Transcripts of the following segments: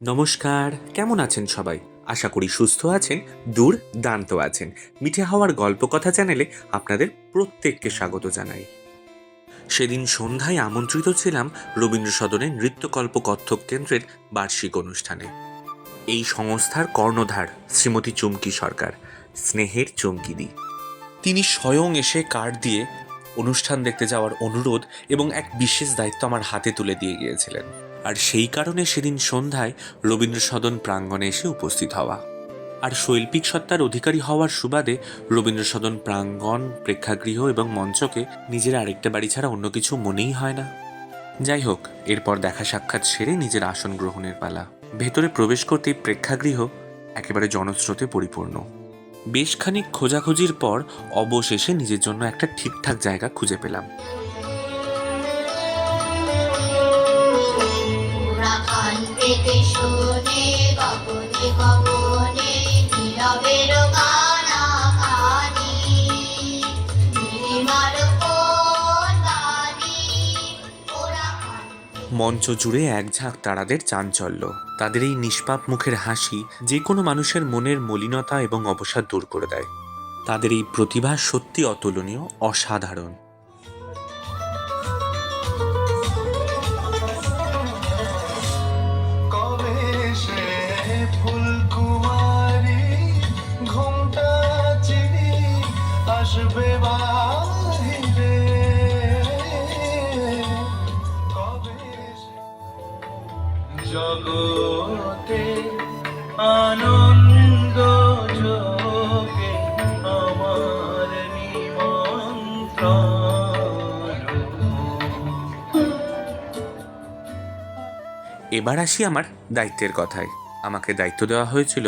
নমস্কার, কেমন আছেন সবাই? আশা করি সুস্থ আছেন, দুর্দান্ত আছেন। মিঠে হাওয়ার গল্প কথা চ্যানেলে আপনাদের প্রত্যেককে স্বাগত জানাই। সেদিন সন্ধ্যায় আমন্ত্রিত ছিলাম রবীন্দ্র সদনের নৃত্যকল্প কত্থক কেন্দ্রের বার্ষিক অনুষ্ঠানে। এই সংস্থার কর্ণধার শ্রীমতী চুমকি সরকার, স্নেহের চুমকিদি। তিনি স্বয়ং এসে কার্ড দিয়ে অনুষ্ঠান দেখতে যাওয়ার অনুরোধ এবং এক বিশেষ দায়িত্ব আমার হাতে তুলে দিয়ে গিয়েছিলেন। আর সেই কারণে সেদিন সন্ধ্যায় রবীন্দ্র সদন প্রাঙ্গণে এসে উপস্থিত হওয়া। আর শৈল্পিক সত্তার অধিকারী হওয়ার সুবাদে রবীন্দ্র সদন প্রাঙ্গণ, প্রেক্ষাগৃহ এবং মঞ্চকে নিজের আরেকটা বাড়ি ছাড়া অন্য কিছু মনেই হয় না। যাই হোক, এরপর দেখা সাক্ষাৎ সেরে নিজের আসন গ্রহণের পালা। ভেতরে প্রবেশ করতেই প্রেক্ষাগৃহ একেবারে জনস্রোতে পরিপূর্ণ। বেশ খানিক খোঁজাখুঁজির পর অবশেষে নিজের জন্য একটা ঠিকঠাক জায়গা খুঁজে পেলাম। মঞ্চ জুড়ে এক ঝাঁক তারাদের চাঞ্চল্য, তাদের এই নিষ্পাপ মুখের হাসি যে কোনো মানুষের মনের মলিনতা এবং অবসাদ দূর করে দেয়। তাদের এই প্রতিভা সত্যি অতুলনীয়, অসাধারণ। জগতে আনন্দ যোগে আমার নিমন্ত্রণ। এবার আসি আমার দায়িত্বের কথায়। আমাকে দায়িত্ব দেওয়া হয়েছিল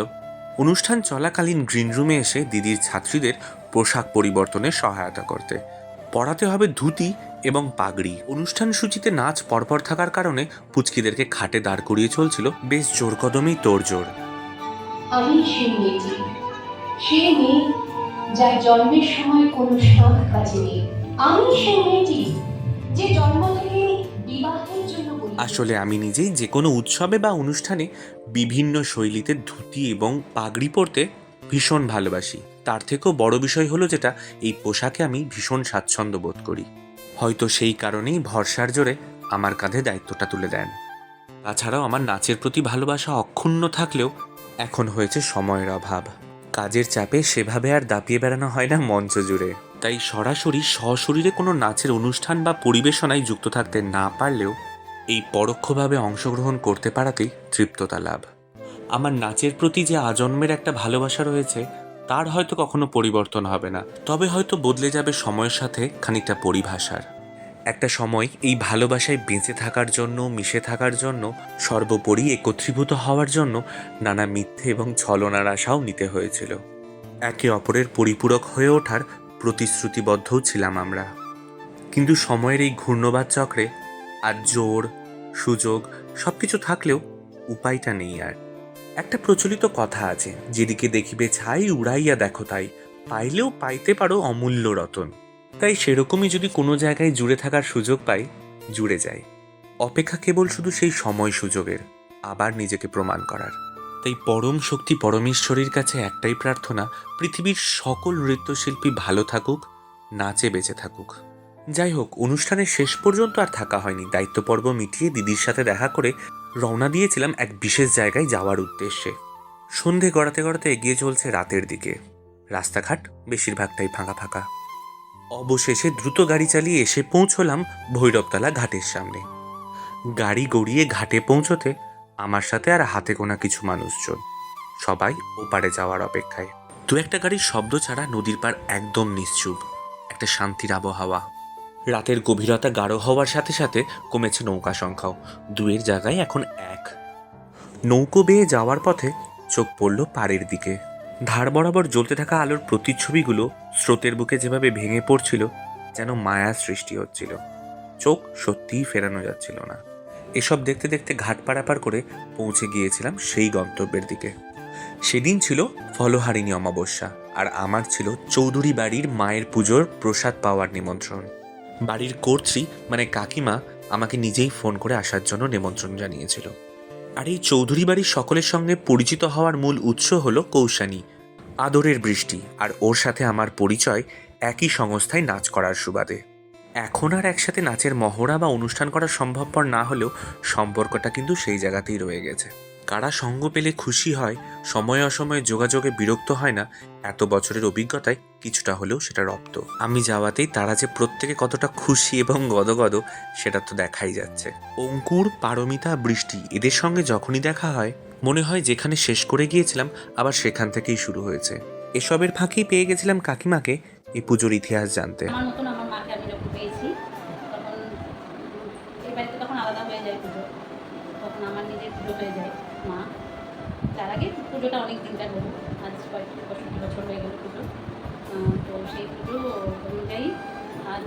অনুষ্ঠান চলাকালীন গ্রিন রুমে এসে দিদির ছাত্রীদের পোশাক পরিবর্তনে সহায়তা করতে। পরাতে হবে ধুতি এবং পাগড়ি। অনুষ্ঠান সূচিতে নাচ পরপর থাকার কারণে পুচকিদেরকে খাটে দাঁড় করিয়ে চলছিল বেশ জোর কদমেই তোড়জোড়। আমি সেই মেয়েটি, সেই মেয়ে যার জন্মের সময় কোনো শখ কাজে নেই। আমি সেই মেয়েটি যে জন্ম থেকে বিবাহের জন্য আসলে আমি নিজেই যে কোনো উৎসবে বা অনুষ্ঠানে বিভিন্ন শৈলীতে ধুতি এবং পাগড়ি পরতে ভীষণ ভালোবাসি। তার থেকেও বড় বিষয় হলো যেটা, এই পোশাকে আমি ভীষণ স্বাচ্ছন্দ্য বোধ করি। হয়তো সেই কারণেই ভরসার জোরে আমার কাঁধে দায়িত্বটা তুলে দেন। তাছাড়াও আমার নাচের প্রতি ভালোবাসা অক্ষুণ্ণ থাকলেও এখন হয়েছে সময়ের অভাব। কাজের চাপে সেভাবে আর দাপিয়ে বেড়ানো হয় না মঞ্চ জুড়ে। তাই সরাসরি সশরীরে কোনো নাচের অনুষ্ঠান বা পরিবেশনায় যুক্ত থাকতে না পারলেও এই পরোক্ষভাবে অংশগ্রহণ করতে পারাতেই তৃপ্ততা লাভ। আমার নাচের প্রতি যে আজন্মের একটা ভালোবাসা রয়েছে তার হয়তো কখনো পরিবর্তন হবে না, তবে হয়তো বদলে যাবে সময়ের সাথে খানিকটা পরিভাষার। একটা সময় এই ভালোবাসায় বেঁচে থাকার জন্য, মিশে থাকার জন্য, সর্বোপরি একত্রীভূত হওয়ার জন্য নানা মিথ্যে এবং ছলনার আশাও নিতে হয়েছিল। একে অপরের পরিপূরক হয়ে ওঠার প্রতিশ্রুতিবদ্ধও ছিলাম আমরা। কিন্তু সময়ের এই ঘূর্ণবাদ চক্রে আর জোর, সুযোগ সবকিছু থাকলেও উপায়টা নেই আর। একটা প্রচলিত কথা আছে, যেদিকে দেখিবে ছাই উড়াইয়া দেখো তাই, পাইলেও পাইতে পারো অমূল্য রতন। তাই সেরকমই যদি কোনো জায়গায় জুড়ে থাকার সুযোগ পাই, জুড়ে যাই। অপেক্ষা কেবল শুধু সেই সময় সুযোগের, আবার নিজেকে প্রমাণ করার। তাই পরম শক্তি পরমেশ্বরীর কাছে একটাই প্রার্থনা, পৃথিবীর সকল নৃত্যশিল্পী ভালো থাকুক, নাচে বেঁচে থাকুক। যাই হোক, অনুষ্ঠানের শেষ পর্যন্ত আর থাকা হয়নি। দায়িত্ব পর্ব মিটিয়ে দিদির সাথে দেখা করে রওনা দিয়েছিলাম এক বিশেষ জায়গায় যাওয়ার উদ্দেশ্যে। সন্ধে গড়াতে গড়াতে এগিয়ে চলছে রাতের দিকে। রাস্তাঘাট বেশিরভাগটাই ফাঁকা ফাঁকা। অবশেষে দ্রুত গাড়ি চালিয়ে এসে পৌঁছলাম ভৈরবতলা ঘাটের সামনে। গাড়ি গড়িয়ে ঘাটে পৌঁছতে আমার সাথে আর হাতে গোনা কিছু মানুষজন, সবাই ওপারে যাওয়ার অপেক্ষায়। দু একটা গাড়ির শব্দ ছাড়া নদীর পাড় একদম নিশ্চুপ, একটা শান্তির আবহাওয়া। রাতের গভীরতা গাঢ় হওয়ার সাথে সাথে কমেছে নৌকা সংখ্যাও, দুয়ের জায়গায় এখন এক। নৌকো বেয়ে যাওয়ার পথে চোখ পড়ল পাড়ের দিকে। ধার বরাবর জ্বলতে থাকা আলোর প্রতিচ্ছবিগুলো স্রোতের বুকে যেভাবে ভেঙে পড়ছিল, যেন মায়ার সৃষ্টি হচ্ছিল। চোখ সত্যিই ফেরানো যাচ্ছিল না। এসব দেখতে দেখতে ঘাট পারাপার করে পৌঁছে গিয়েছিলাম সেই গন্তব্যের দিকে। সেদিন ছিল ফলহারিণী অমাবস্যা, আর আমার ছিল চৌধুরী বাড়ির মায়ের পুজোর প্রসাদ পাওয়ার নিমন্ত্রণ। বাড়ির কর্ত্রী মানে কাকিমা আমাকে নিজেই ফোন করে আসার জন্য নিমন্ত্রণ জানিয়েছিল। আর এই চৌধুরী বাড়ির সকলের সঙ্গে পরিচিত হওয়ার মূল উৎস হলো কৌশানী, আদরের বৃষ্টি, আর ওর সাথে আমার পরিচয় একই সংস্থায় নাচ করার সুবাদে। এখন আর একসাথে নাচের মহড়া বা অনুষ্ঠান করা সম্ভবপর না হলেও সম্পর্কটা কিন্তু সেই জায়গাতেই রয়ে গেছে। কারা সঙ্গ পেলে খুশি হয়, সময়ে অসময়ে যোগাযোগে বিরক্ত হয় না, এত বছরের অভিজ্ঞতায় কিছুটা হলেও সেটা রপ্ত। আমি যাওয়াতেই তারা যে প্রত্যেকে কতটা খুশি এবং গদগদ সেটা তো দেখাই যাচ্ছে। অঙ্কুর, পারমিতা, বৃষ্টি এদের সঙ্গে যখনই দেখা হয় মনে হয় যেখানে শেষ করে গিয়েছিলাম আবার সেখান থেকেই শুরু হয়েছে। এসবের ফাঁকেই পেয়ে গেছিলাম কাকিমাকে এই পুজোর ইতিহাস জানতে। আমার মতন আমার মাকে আমি যখন পেয়েছি তখন এই বাড়িতে তখন আলাদা হয়ে যায় পুজো, তখন আমার নিজের পুজো হয়ে যায় মা। তার আগে পুজোটা অনেক দিনকার হলো, আজ 65 বছর হয়ে গেল পুজো। তো সেই পুজো অনুযায়ী আজ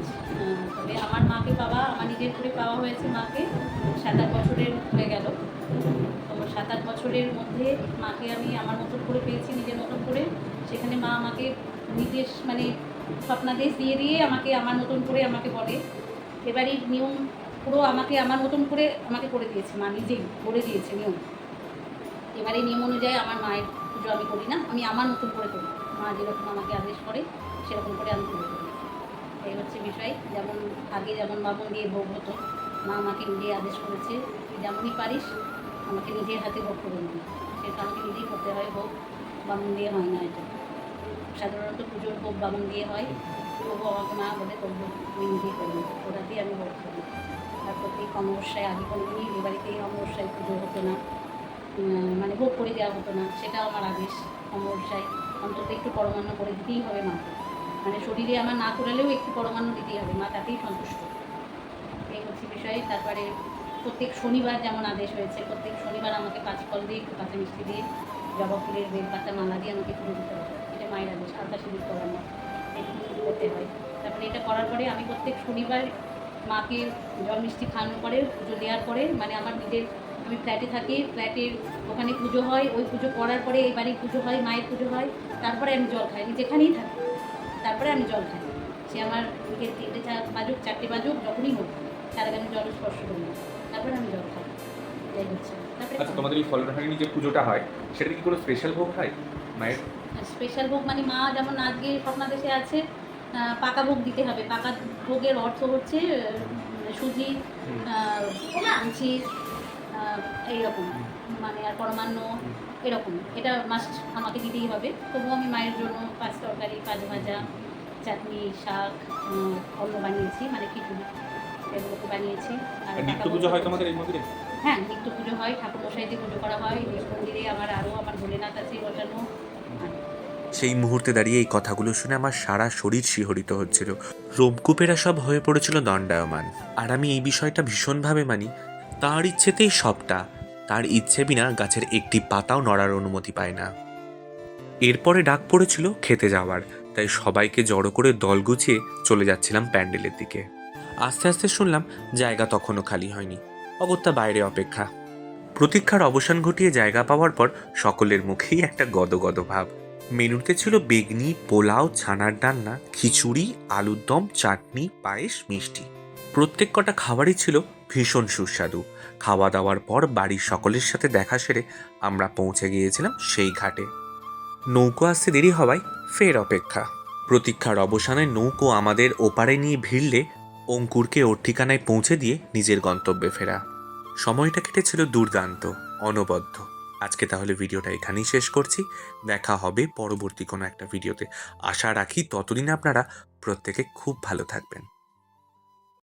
তবে আমার মাকে পাওয়া, আমার নিজের করে পাওয়া হয়েছে মাকে 7-8 বছরের হয়ে গেল। তো 7-8 বছরের মধ্যে মাকে আমি আমার মতন করে পেয়েছি, নিজের মতন করে। সেখানে মা আমাকে নির্দেশ মানে স্বপ্নাদেশ দিয়ে দিয়ে আমাকে আমার মতন করে আমাকে বলে, এবারই নিয়ম পুরো আমাকে আমার মতন করে আমাকে করে দিয়েছে মা, নিজেই করে দিয়েছে নিয়ম। এবারে নিয়ম অনুযায়ী আমার মায়ের পুজো আমি করি না, আমি আমার মতন করে করি। মা যেরকম আমাকে আদেশ করে সেরকম করে আমি পুজো করি। এই হচ্ছে বিষয়। যেমন আগে যেমন বামন দিয়ে ভোগ হতো, মা আমাকে নিজেই আদেশ করেছে, তুই যেমনই পারিস আমাকে নিজের হাতে ভোগ করে নিবি। সেটা আমাকে নিজেই করতে হয়, ভোগ বামন দিয়ে হয় না। এটা সাধারণত পুজোর ভোগ বামন দিয়ে হয়, তবুও আমাকে মা বলে তোর ভোগ তুই নিজেই করবি, ওটাতেই আমি ভোগ করি। আর প্রত্যেক অমাবস্যায়, আগে কোনোদিনই এ বাড়িতেই অমাবস্যায় পুজো হতো না, মানে ভোগ করে দেওয়া হতো না, সেটাও আমার আদেশ। অমাবস্যায় অন্তত একটু পরমান্ন করে দিতেই হবে মাকে, মানে শরীরে আমার না করালেও একটু পরমান্ন দিতেই হবে, মা তাতেই সন্তুষ্ট। এই হচ্ছে বিষয়। তারপরে প্রত্যেক শনিবার যেমন আদেশ হয়েছে, প্রত্যেক শনিবার আমাকে 5 ফল দিয়ে, একটু কাঁচা মিষ্টি দিয়ে, জবা ফুলের বেলপাতা মালা দিয়ে আমাকে পুজো দিতে হবে। এটা মায়ের আদেশ, আলতা সিঁদুর করানো, এটুকু করতে হয়। তারপরে এটা করার পরে আমি প্রত্যেক শনিবার মাকে জল মিষ্টি খাওয়ানোর পরে, পুজো দেওয়ার পরে, মানে আমার নিজের, আমি ফ্ল্যাটে থাকি, ফ্ল্যাটের ওখানে পুজো হয়, ওই পুজো করার পরে এই বাড়ির পুজো হয়, মায়ের পুজো হয়, তারপরে আমি জল খাই। আমি যেখানেই থাকি তারপরে আমি জল খাই, সে আমার বিকেল 3টে বাজুক 4টে বাজুক যখনই হোক, তার আগে আমি জল স্পর্শ করি না, তারপরে আমি জল খাই। এই হচ্ছে। তারপরে আচ্ছা, তোমাদের এই ফলহারিণী যে পুজোটা হয় সেটা কি কোনো স্পেশাল ভোগ হয় মায়ের? স্পেশাল ভোগ মানে মা যেমন আজকে স্বপ্নাদেশে আছে, পাকা ভোগ দিতে হবে। পাকা ভোগের অর্থ হচ্ছে সুজি, আঞ্চি, এইরকম, মানে আর পরমান্ন এরকম, এটা মাস্ট আমাকে দিতেই হবে। তবুও আমি মায়ের জন্য 5 তরকারি, 5 ভাজা, চাটনি, শাক, অন্ন বানিয়েছি, মানে খিচুড়ি, এগুলোকে বানিয়েছি। আর নিত্য পুজো হয় তোমাদের এই মন্দিরে? হ্যাঁ, নিত্য পুজো হয়, ঠাকুর মশাইতে পুজো করা হয়। এই মন্দিরে আমার আরও আমার ভোলেনাথ আছে বসানো। সেই মুহূর্তে দাঁড়িয়ে এই কথাগুলো শুনে আমার সারা শরীর শিহরিত হচ্ছিল, রোমকূপেরা সব হয়ে পড়েছিল দণ্ডায়মান। আর আমি এই বিষয়টা ভীষণভাবে মানি, তার ইচ্ছেতেই সবটা, তার ইচ্ছে বিনা গাছের একটি পাতাও নড়ার অনুমতি পায় না। এরপরে ডাক পড়েছিল খেতে যাওয়ার, তাই সবাইকে জড়ো করে দল গুছিয়ে চলে যাচ্ছিলাম প্যান্ডেলের দিকে। আস্তে আস্তে শুনলাম জায়গা তখনও খালি হয়নি, অগত্যা বাইরে অপেক্ষা। প্রতীক্ষার অবসান ঘটিয়ে জায়গা পাওয়ার পর সকলের মুখেই একটা গদগদ ভাব। মেনুতে ছিল বেগনি, পোলাও, ছানার ডালনা, খিচুড়ি, আলুর দম, চাটনি, পায়েস, মিষ্টি। প্রত্যেক কটা খাবারই ছিল ভীষণ সুস্বাদু। খাওয়া দাওয়ার পর বাড়ির সকলের সাথে দেখা সেরে আমরা পৌঁছে গিয়েছিলাম সেই ঘাটে। নৌকো আসতে দেরি হওয়ায় ফের অপেক্ষা। প্রতীক্ষার অবসানে নৌকো আমাদের ওপারে নিয়ে ভিড়লে অঙ্কুরকে ওর ঠিকানায় পৌঁছে দিয়ে নিজের গন্তব্যে ফেরা। সময়টা কেটেছিল দুর্দান্ত, অনবদ্য। আজকে তাহলে ভিডিওটা এখানেই শেষ করছি। দেখা হবে পরবর্তী কোনো একটা ভিডিওতে। আশা রাখি ততদিন আপনারা প্রত্যেকে খুব ভালো থাকবেন।